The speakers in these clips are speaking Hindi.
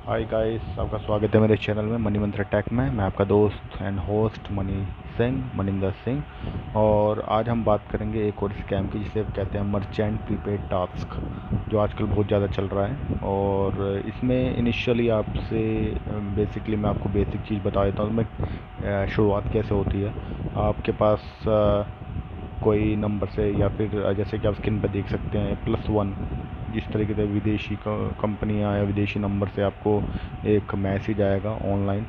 हाय गाइस, आपका स्वागत है मेरे चैनल में मनी मंत्र टेक में। मैं आपका दोस्त एंड होस्ट मनिंदर सिंह। और आज हम बात करेंगे एक और स्कैम की, जिसे कहते हैं मर्चेंट प्रीपेड टास्क, जो आजकल बहुत ज़्यादा चल रहा है। और इसमें इनिशियली आपसे बेसिकली मैं आपको बेसिक चीज़ बता देता हूँ। मैं शुरुआत कैसे होती है। आपके पास कोई नंबर से, या फिर जैसे कि आप स्क्रीन पर देख सकते हैं +1, जिस तरीके से विदेशी कंपनियां या विदेशी नंबर से आपको एक मैसेज आएगा ऑनलाइन।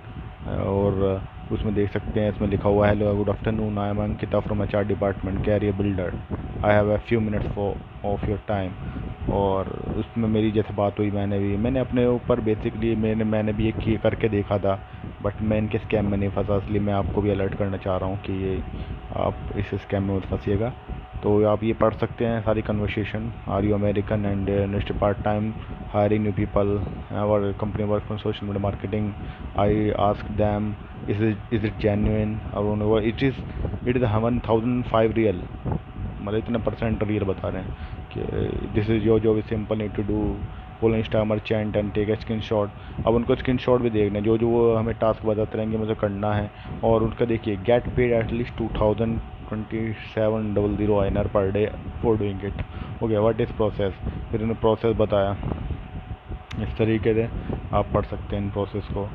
और उसमें देख सकते हैं, इसमें लिखा हुआ है, hello good afternoon, I am Ankita from HR department, career builder, I have a few minutes for of your time. और उसमें मेरी जैसे बात हुई, मैंने अपने ऊपर बेसिकली मैंने भी एक करके देखा था, बट मैं इनके स्कैम में नहीं फंसा। इसलिए मैं आपको भी अलर्ट करना चाह रहा हूँ कि ये आप इस स्कैम में मत फंसिएगा। तो आप ये पढ़ सकते हैं सारी conversation. Are you American and next part time hiring new people, our company work on social media marketing. I asked them, is it genuine? और it is 1005 real, मतलब इतने % रियल बता रहे हैं कि this is your job, is simple, need to do follow insta merchant and take a screenshot. अब उनको स्क्रीन शॉट भी देखना है, जो वो हमें टास्क बताते रहेंगे मुझे करना है। और उनका देखिए, get paid at least 2027 INR per day for doing it. Okay, what is process. फिर उन्होंने प्रोसेस बताया। इस तरीके से आप पढ़ सकते हैं इन प्रोसेस को।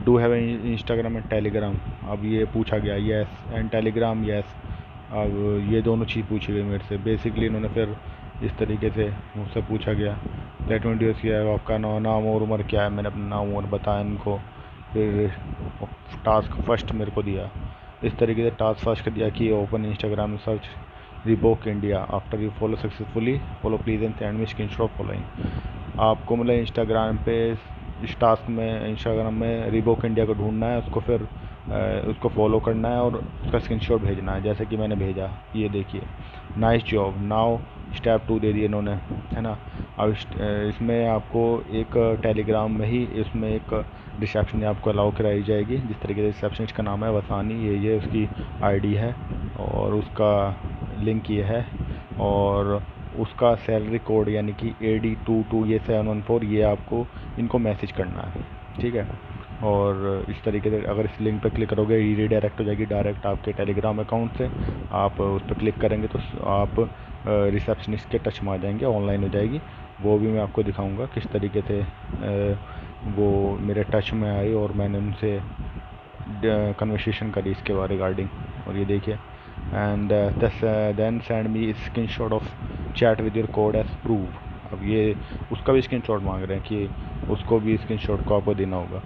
Do have Instagram and Telegram, अब ये पूछा गया, येस, एंड टेलीग्राम, येस। अब ये दोनों चीज़ पूछी गई मेरे से। बेसिकली इन्होंने फिर इस तरीके से मुझसे पूछा गया, लेट मी ड्यूस किया है, आपका नाम और उम्र क्या है। मैंने अपना नाम उम्र बताया इनको। फिर टास्क फर्स्ट मेरे को दिया, इस तरीके से टास्क फर्स्ट दिया कि open Instagram search Reebok India, after you follow successfully follow please and send me screenshot following. आपको मतलब इंस्टाग्राम पे, इस टास्क में इंस्टाग्राम में रिबॉक इंडिया को ढूंढना है, उसको फिर उसको फॉलो करना है और उसका स्क्रीनशॉट भेजना है, जैसे कि मैंने भेजा। ये देखिए, नाइस जॉब, नाउ स्टेप 2 दे दिए इन्होंने, है ना। अब इसमें आपको एक टेलीग्राम में ही इसमें एक रिसेप्शन आपको अलाउ कराई जाएगी। जिस तरीके से रिसेप्शनिस्ट का नाम है वसानी, ये उसकी आईडी है, और उसका लिंक ये है, और उसका सैलरी कोड यानी कि AD22 ये 714, ये आपको इनको मैसेज करना है, ठीक है। और इस तरीके से अगर इस लिंक पर क्लिक करोगे, ये रीडायरेक्ट हो जाएगी डायरेक्ट आपके टेलीग्राम अकाउंट से। आप उस पर क्लिक करेंगे तो आप रिसेप्शनिस्ट के टच में आ जाएंगे, ऑनलाइन हो जाएगी। वो भी मैं आपको दिखाऊंगा किस तरीके से वो मेरे टच में आई और मैंने उनसे कन्वर्सेशन करी इसके बारे रिगार्डिंग। और ये देखिए, and then send me screenshot of chat with your code as proof. अब ये उसका भी स्क्रीन शॉट मांग रहे हैं कि उसको भी स्क्रीन शॉट को आपको देना होगा।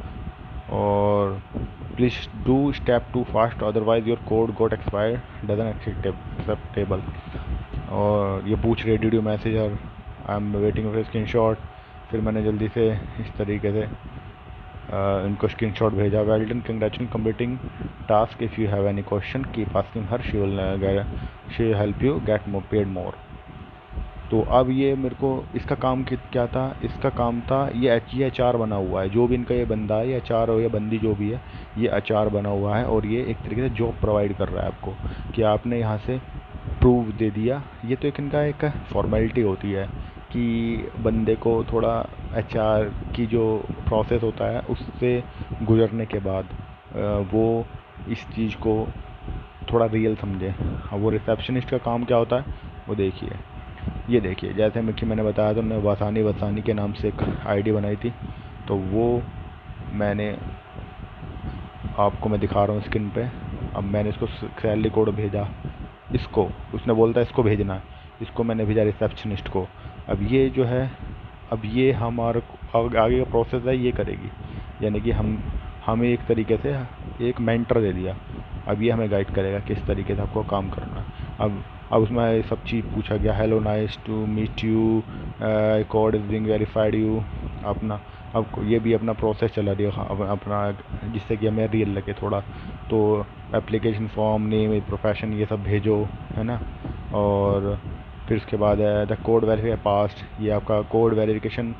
और please do step 2 fast, otherwise your code got expired doesn't acceptable. और ये पूछ रहे, डिड यू मैसेज और I am waiting for screenshot. फिर मैंने जल्दी से इस तरीके से इनको स्क्रीनशॉट भेजा। Well done, congratulation completing task, if you have any question keep asking her, she will help you get more paid more. तो अब ये मेरे को इसका काम क्या था, इसका काम था, ये HR बना हुआ है, जो भी इनका ये बंदा है, ये HR हो या बंदी जो भी है, ये HR बना हुआ है। और ये एक तरीके से जॉब प्रोवाइड कर रहा है आपको कि आपने यहाँ से प्रूफ दे दिया। ये तो एक इनका एक फॉर्मेलिटी होती है कि बंदे को थोड़ा HR की जो प्रोसेस होता है उससे गुजरने के बाद वो इस चीज़ को थोड़ा रियल समझे। अब वो रिसेप्शनिस्ट का काम क्या होता है वो देखिए। ये देखिए, जैसे कि मैंने बताया था, उन्होंने वसानी के नाम से एक आईडी बनाई थी। तो वो मैंने आपको मैं दिखा रहा हूँ स्क्रीन पे। अब मैंने इसको सैलरी कोड भेजा, इसको उसने बोलता है इसको भेजना है, इसको मैंने भेजा रिसेप्शनिस्ट को। अब ये जो है, अब ये हमारे आगे का प्रोसेस है, ये करेगी। यानी कि हमें एक तरीके से एक मेंटर दे दिया। अब ये हमें गाइड करेगा किस तरीके से आपको काम करना है। अब उसमें सब चीज़ पूछा गया, hello nice to meet you, code is being verified you, अपना। अब ये भी अपना प्रोसेस चला रही है अपना, जिससे कि हमें रियल लगे थोड़ा। तो एप्लीकेशन फॉर्म, नेम, प्रोफेशन, ये सब भेजो, है ना। और फिर उसके बाद है द कोड वेरीफाई पास्ट, ये आपका कोड वेरिफिकेशन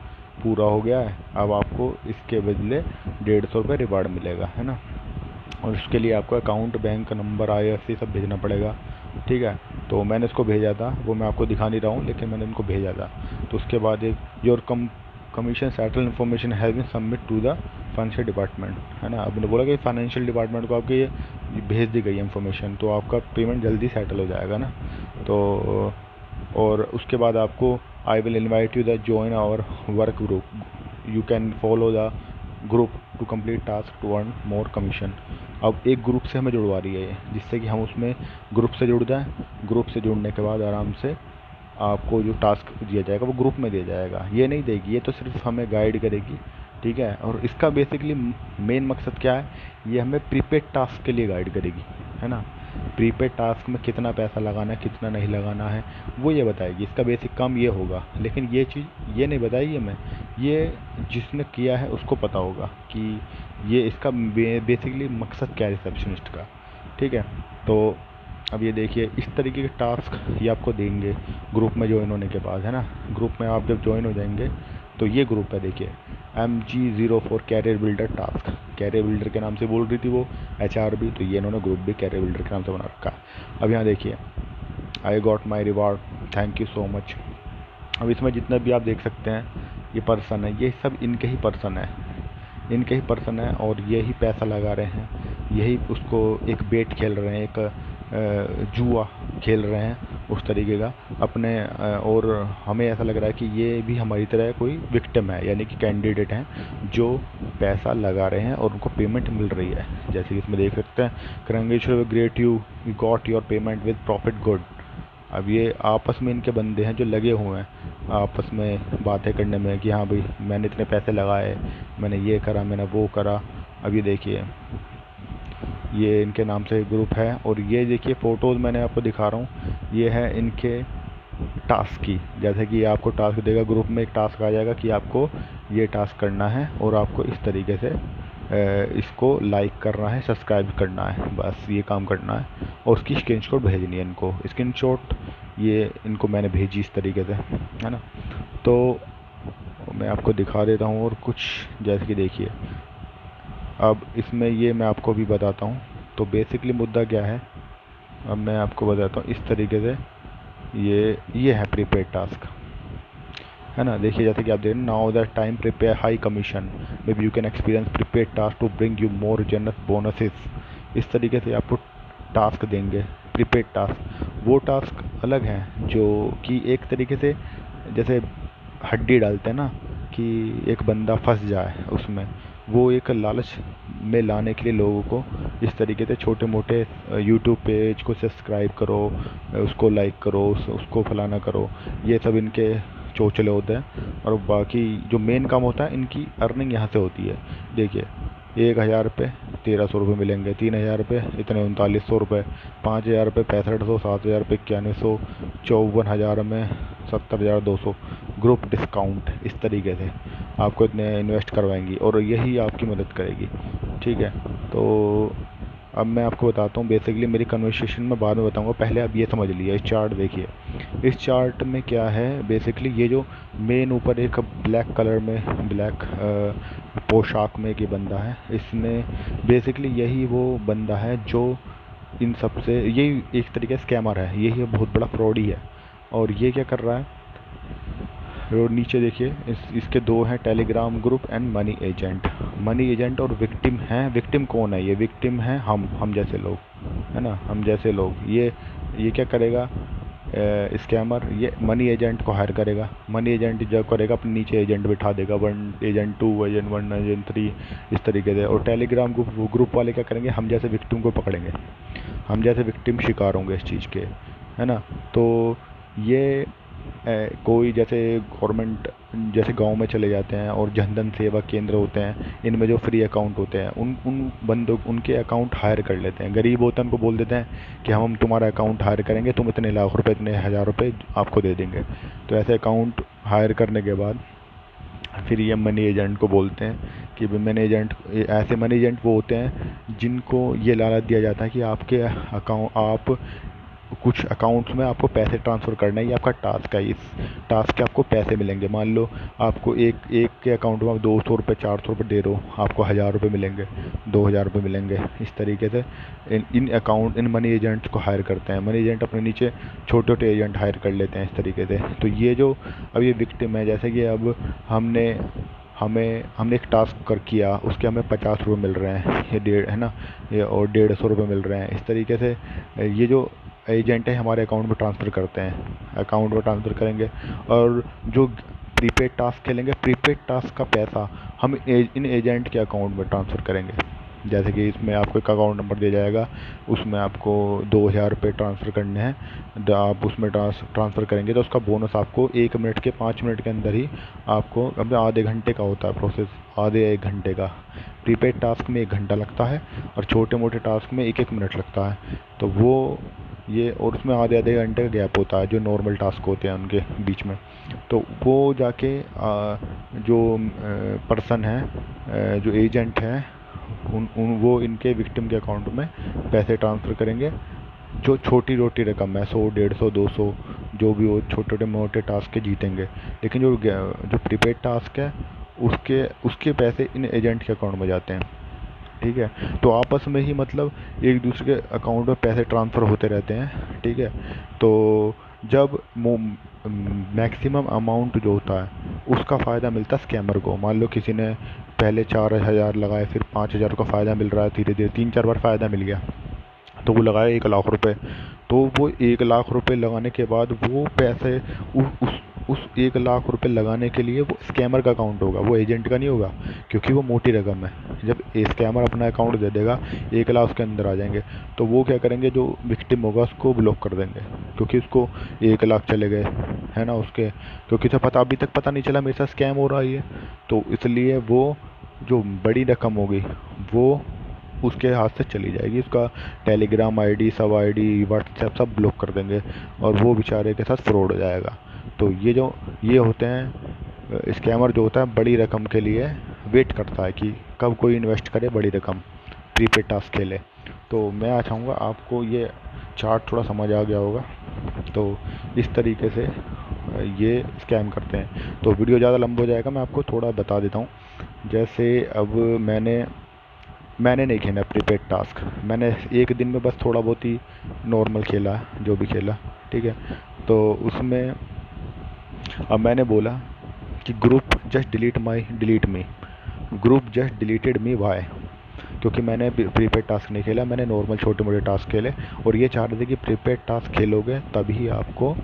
पूरा हो गया है। अब आपको इसके बदले 150 रुपये रिवार्ड मिलेगा, है ना। और उसके लिए आपको अकाउंट, बैंक नंबर, IFSC सब भेजना पड़ेगा, ठीक है। तो मैंने इसको भेजा था, वो मैं आपको दिखा नहीं रहा हूँ, लेकिन मैंने इनको भेजा था। तो उसके बाद एक your commission settle information has been submit to the financial department, है ना। आपने बोला कि फाइनेंशियल डिपार्टमेंट को आपके ये भेज दी गई इन्फॉर्मेशन, तो आपका पेमेंट जल्दी सेटल हो जाएगा ना। तो और उसके बाद आपको I will invite you the join our work group, you can follow the group to complete task to earn more commission. अब एक ग्रुप से हमें जुड़वा रही है ये, जिससे कि हम उसमें ग्रुप से जुड़ जाएं। ग्रुप से जुड़ने के बाद आराम से आपको जो टास्क दिया जाएगा वो ग्रुप में दिया जाएगा, ये नहीं देगी, ये तो सिर्फ हमें गाइड करेगी, ठीक है। और इसका बेसिकली मेन मकसद क्या है, ये हमें प्रीपेड टास्क के लिए गाइड करेगी, है ना। प्रीपेड टास्क में कितना पैसा लगाना है, कितना नहीं लगाना है, वो ये बताएगी। इसका बेसिक काम ये होगा, लेकिन ये चीज़ ये नहीं बताई हमें, ये जिसने किया है उसको पता होगा कि ये इसका बेसिकली मकसद क्या है रिसेप्शनिस्ट का, ठीक है। तो अब ये देखिए, इस तरीके के टास्क ये आपको देंगे ग्रुप में ज्वाइन होने के बाद, है ना। ग्रुप में आप जब ज्वाइन हो जाएंगे तो ये ग्रुप है, देखिए MG04 career builder task, career builder के नाम से बोल रही थी वो HRB, तो ये इन्होंने ग्रुप भी कैरियर बिल्डर के नाम से बना रखा है। अब यहाँ देखिए, I got my reward, thank you so much. अब इसमें जितने भी आप देख सकते हैं ये पर्सन है, ये सब इनके ही पर्सन है, इनके ही पर्सन है, और यही पैसा लगा रहे हैं, यही उसको एक बेट खेल रहे हैं, एक जुआ खेल रहे हैं उस तरीके का अपने। और हमें ऐसा लग रहा है कि ये भी हमारी तरह कोई विक्टिम है, यानी कि कैंडिडेट हैं जो पैसा लगा रहे हैं और उनको पेमेंट मिल रही है। जैसे कि इसमें देख सकते हैं, congratulation great you got your payment with profit good. अब ये आपस में इनके बंदे हैं जो लगे हुए हैं आपस में बातें करने में कि हाँ भाई मैंने इतने पैसे लगाए, मैंने ये करा, मैंने वो करा। अब ये देखिए, ये इनके नाम से ग्रुप है, और ये देखिए फ़ोटोज़ मैंने आपको दिखा रहा हूँ, ये है इनके टास्क की। जैसे कि आपको टास्क देगा, ग्रुप में एक टास्क आ जाएगा कि आपको ये टास्क करना है और आपको इस तरीके से इसको लाइक करना है, सब्सक्राइब करना है, बस ये काम करना है। और उसकी स्क्रीनशॉट भेजनी है इनको, स्क्रीनशॉट ये इनको मैंने भेजी इस तरीके से, है ना। तो मैं आपको दिखा देता हूँ और कुछ, जैसे कि देखिए, अब इसमें ये मैं आपको भी बताता हूँ। तो मुद्दा क्या है, अब मैं आपको बताता हूँ इस तरीके से। ये है प्रीपेड टास्क, है ना। देखिए जैसे कि आप देख, now that time prepare high commission, may be you can experience prepaid task to bring you more generous bonuses. इस तरीके से आपको टास्क देंगे प्रीपेड टास्क। वो टास्क अलग हैं जो कि एक तरीके से जैसे हड्डी डालते हैं ना, कि एक बंदा फंस जाए उसमें, वो एक लालच में लाने के लिए लोगों को इस तरीके से छोटे मोटे यूट्यूब पेज को सब्सक्राइब करो, उसको लाइक करो, उसको फलाना करो, ये सब इनके चौचले होते हैं। और बाकी जो मेन काम होता है, इनकी अर्निंग यहाँ से होती है। देखिए 1000 रुपये 1300 रुपये मिलेंगे, 3000 रुपये इतने 3900 रुपये, 5000 रुपये 6500, 7000 रुपये 9100, 54,000 में 70,200 ग्रुप डिस्काउंट। इस तरीके से आपको इतने इन्वेस्ट करवाएंगी और यही आपकी मदद करेगी, ठीक है। तो अब मैं आपको बताता हूँ, बेसिकली मेरी कन्वर्सेशन में बाद में बताऊँगा, पहले आप ये समझ लीजिए। इस चार्ट देखिए, इस चार्ट में क्या है, बेसिकली ये जो मेन ऊपर एक ब्लैक कलर में, ब्लैक पोशाक में एक ये बंदा है, इसमें बेसिकली यही वो बंदा है जो इन सब से, यही एक तरीके से स्कैमर है, यही बहुत बड़ा फ्रॉडी है। और ये क्या कर रहा है, और नीचे देखिए इसके दो हैं, Telegram group and money agent. Money agent और विक्टिम हैं। विक्टिम कौन है, ये विक्टिम है हम जैसे लोग, है ना, हम जैसे लोग। ये क्या करेगा स्कैमर, ये मनी एजेंट को हायर करेगा। मनी एजेंट जब करेगा अपने नीचे एजेंट बिठा देगा, 1 एजेंट 2 एजेंट 1 एजेंट 3 इस तरीके से। और टेलीग्राम ग्रुप वाले क्या करेंगे, हम जैसे विक्टिम को पकड़ेंगे, हम जैसे विक्टिम शिकार होंगे इस चीज़ के, है ना। तो ये कोई जैसे गवर्नमेंट जैसे गांव में चले जाते हैं और जनधन सेवा केंद्र होते हैं, इनमें जो फ्री अकाउंट होते हैं, उन बंदों उनके अकाउंट हायर कर लेते हैं। गरीब होते हैं उनको बोल देते हैं कि हम तुम्हारा अकाउंट हायर करेंगे, तुम इतने लाख रुपए इतने हज़ार रुपये आपको दे देंगे। तो ऐसे अकाउंट हायर करने के बाद फिर ये मनी एजेंट को बोलते हैं कि मनी एजेंट, ऐसे मनी एजेंट वो होते हैं जिनको ये लालच दिया जाता है कि आपके अकाउंट, आप कुछ अकाउंट्स में आपको पैसे ट्रांसफ़र करना है, ये आपका टास्क है। इस टास्क के आपको पैसे मिलेंगे। मान लो आपको एक एक के अकाउंट में आप 200 रुपये 400 रुपये दे रहे हो, आपको 1000 रुपये मिलेंगे, 2000 रुपये मिलेंगे। इस तरीके से इन मनी एजेंट्स को हायर करते हैं। मनी एजेंट अपने नीचे छोटे छोटे एजेंट हायर कर लेते हैं इस तरीके से। तो ये जो अब ये विक्टिम है, जैसे कि अब हमने एक टास्क कर किया, उसके हमें 50 रुपये मिल रहे हैं, ये डेढ़ है ना, ये और 150 रुपये मिल रहे हैं। इस तरीके से ये जो एजेंट है हमारे अकाउंट में ट्रांसफ़र करते हैं, अकाउंट में ट्रांसफ़र करेंगे। और जो प्रीपेड टास्क खेलेंगे, प्रीपेड टास्क का पैसा हम इन एजेंट के अकाउंट में ट्रांसफ़र करेंगे। जैसे कि इसमें आपको एक अकाउंट नंबर दिया जाएगा, उसमें आपको 2000 रुपये ट्रांसफ़र करने हैं। आप उसमें ट्रांसफ़र करेंगे तो उसका बोनस आपको 1 मिनट के 5 मिनट के अंदर ही आपको, अब आधे घंटे का होता है प्रोसेस, आधे 1 घंटे का। प्रीपेड टास्क में 1 घंटा लगता है और छोटे मोटे टास्क में 1-1 मिनट लगता है। तो वो ये, और उसमें आधे आधे घंटे का गैप होता है जो नॉर्मल टास्क होते हैं उनके बीच में। तो वो जाके जो पर्सन है, जो एजेंट है, वो इनके विक्टिम के अकाउंट में पैसे ट्रांसफ़र करेंगे। जो छोटी रोटी रकम है, 100 150 200 जो भी हो, छोटे छोटे मोटे टास्क के जीतेंगे। लेकिन जो प्रीपेड टास्क है उसके उसके पैसे इन एजेंट के अकाउंट में जाते हैं। ठीक है, तो आपस में ही मतलब एक दूसरे के अकाउंट में पैसे ट्रांसफ़र होते रहते हैं। ठीक है, तो जब मैक्सिमम अमाउंट जो होता है उसका फ़ायदा मिलता है स्कैमर को। मान लो किसी ने पहले 4000 लगाए, फिर 5000 का फ़ायदा मिल रहा है, धीरे धीरे 3-4 बार फ़ायदा मिल गया, तो वो लगाए 1 लाख रुपए। तो वो 1 लाख रुपए लगाने के बाद वो पैसे उस 1 लाख रुपए लगाने के लिए वो स्कैमर का अकाउंट होगा, वो एजेंट का नहीं होगा, क्योंकि वो मोटी रकम है। जब स्कैमर अपना अकाउंट दे देगा, 1 लाख उसके अंदर आ जाएंगे, तो वो क्या करेंगे, जो विक्टिम होगा उसको ब्लॉक कर देंगे, क्योंकि उसको 1 लाख चले गए, है ना उसके, क्योंकि उसे पता, अभी तक पता नहीं चला मेरे साथ स्कैम हो रहा है। तो इसलिए वो जो बड़ी रकम होगी वो उसके हाथ से चली जाएगी। उसका टेलीग्राम आईडी, सब आईडी, व्हाट्सएप सब ब्लॉक कर देंगे और वो बेचारे के साथ फ्रॉड हो जाएगा। तो ये होते हैं स्कैमर, जो होता है बड़ी रकम के लिए वेट करता है कि कब कोई इन्वेस्ट करे बड़ी रकम, प्रीपेड टास्क खेले। तो मैं चाहूँगा आपको ये चार्ट थोड़ा समझ आ गया होगा। तो इस तरीके से ये स्कैम करते हैं। तो वीडियो ज़्यादा लंबा हो जाएगा, मैं आपको थोड़ा बता देता हूँ। जैसे अब मैंने नहीं खेला प्रीपेड टास्क, मैंने एक दिन में बस थोड़ा बहुत ही नॉर्मल खेला, जो भी खेला। ठीक है, तो उसमें अब मैंने बोला कि ग्रुप जस्ट डिलीट मी, ग्रुप जस्ट डिलीटेड मी, वाई? क्योंकि मैंने प्रीपेड टास्क नहीं खेला, मैंने नॉर्मल छोटे मोटे टास्क खेले। और ये चाह रहे थे कि प्रीपेड टास्क खेलोगे तभी आपको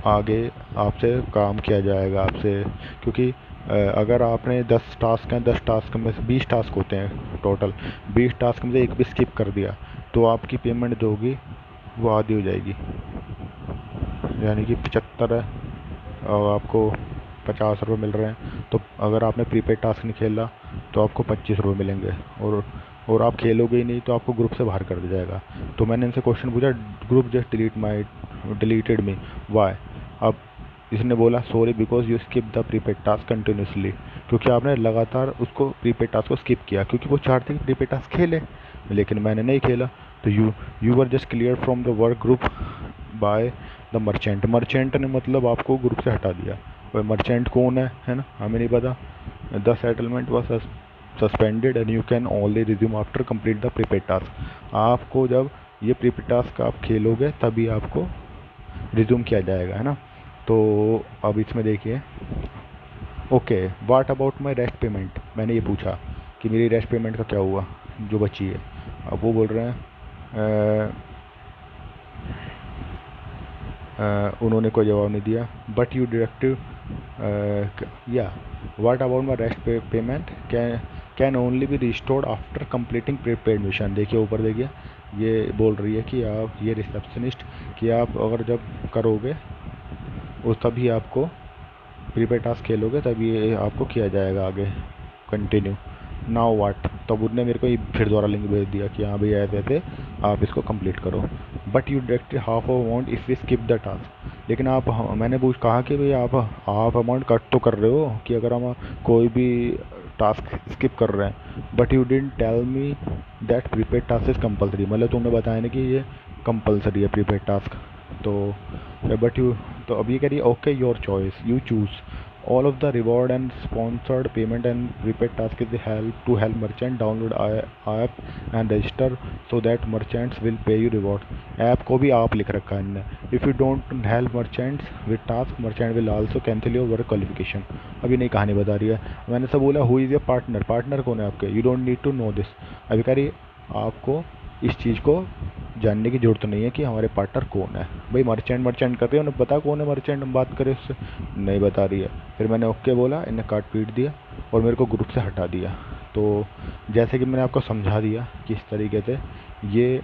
आगे आपसे काम किया जाएगा आपसे, क्योंकि अगर आपने 10 टास्क हैं, 10 टास्क में से 20 टास्क होते हैं टोटल, 20 टास्क में से एक भी स्किप कर दिया तो आपकी पेमेंट जो होगी वो आधी हो जाएगी, यानी कि 75 है और आपको 50 रुपये मिल रहे हैं। तो अगर आपने प्रीपेड टास्क नहीं खेला तो आपको 25 रुपये मिलेंगे, और आप खेलोगे ही नहीं तो आपको ग्रुप से बाहर कर दिया जाएगा। तो मैंने इनसे क्वेश्चन पूछा, ग्रुप जस्ट डिलीटेड मी, वाई? अब इसने बोला, sorry because you skip the prepaid task continuously, क्योंकि आपने लगातार उसको प्रीपेड टास्क को स्किप किया, क्योंकि वो चाहते कि प्रीपेड टास्क खेले, लेकिन मैंने नहीं खेला। तो you were just clear from the work group by the merchant, merchant ने मतलब आपको ग्रुप से हटा दिया। और मर्चेंट कौन है ना, हमें नहीं पता। The settlement was suspended and you can only resume after complete the prepaid task. आपको जब ये प्रीपेड टास्क आप खेलोगे तभी आपको रिज्यूम किया जाएगा, है ना। तो अब इसमें देखिए, okay what about my rest payment, मैंने ये पूछा कि मेरी रेस्ट पेमेंट का क्या हुआ जो बची है। अब वो बोल रहे हैं उन्होंने कोई जवाब नहीं दिया। बट यू डायरेक्टिव या what about my rest payment can only be restored after completing prepaid mission. देखिए ऊपर देखिए, ये बोल रही है कि आप, ये रिसेप्शनिस्ट, कि आप अगर जब करोगे और तभी आपको प्रीपेड टास्क खेलोगे तभी ये आपको किया जाएगा आगे कंटिन्यू। Now what? तब उसने मेरे को फिर दोबारा लिंक भेज दिया कि हाँ भैया ऐसे ऐसे आप इसको कंप्लीट करो। But you directly half amount if we skip the task. लेकिन आप, मैंने कहा कि भैया आप हाफ अमाउंट कट तो कर रहे हो कि अगर हम कोई भी टास्क स्किप कर रहे हैं। But you didn't tell me that prepaid task is compulsory, मतलब तुमने बताया ना कि ये कंपलसरी है प्रीपेड टास्क। तो बट यू, तो अब ये कह रही है okay your choice, you choose all of the reward and sponsored payment and prepaid task is the help to help merchant download app and register so that merchants will pay you reward। App को भी आप लिख रखा है इनने। If you don't help merchants with task merchant will also cancel your work qualification. अभी नई कहानी बता रही है। मैंने सब बोला who is your partner, partner कौन है आपके, you don't need to know this. अभी कह रही आपको इस चीज़ को जानने की ज़रूरत नहीं है कि हमारे पार्टनर कौन है। भाई मर्चेंट मर्चेंट कर रही है, उन्हें पता कौन है मर्चेंट, हम बात करें उससे, नहीं बता रही है। फिर मैंने ओके बोला, इन्हें काट पीट दिया और मेरे को ग्रुप से हटा दिया। तो जैसे कि मैंने आपको समझा दिया किस तरीके से ये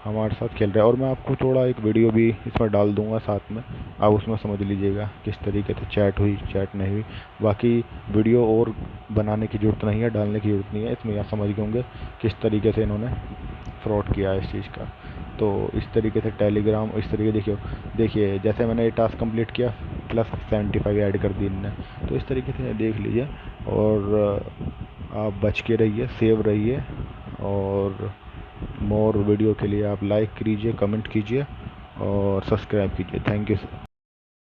हमारे साथ खेल रहा है, और मैं आपको थोड़ा एक वीडियो भी इसमें डाल दूंगा साथ में, आप उसमें समझ लीजिएगा किस तरीके से चैट हुई चैट नहीं हुई। बाकी वीडियो और बनाने की ज़रूरत नहीं है, डालने की ज़रूरत नहीं है, इसमें आप समझ गए होंगे किस तरीके से इन्होंने फ्रॉड किया है इस चीज़ का। तो इस तरीके से टेलीग्राम इस तरीके देखिए जैसे मैंने ये टास्क कंप्लीट किया +75 ऐड कर दी इनने। तो इस तरीके से देख लीजिए, और आप बच के रहिए, सेव रहिए, और मोर वीडियो के लिए आप लाइक कीजिए, कमेंट कीजिए और सब्सक्राइब कीजिए। Thank you.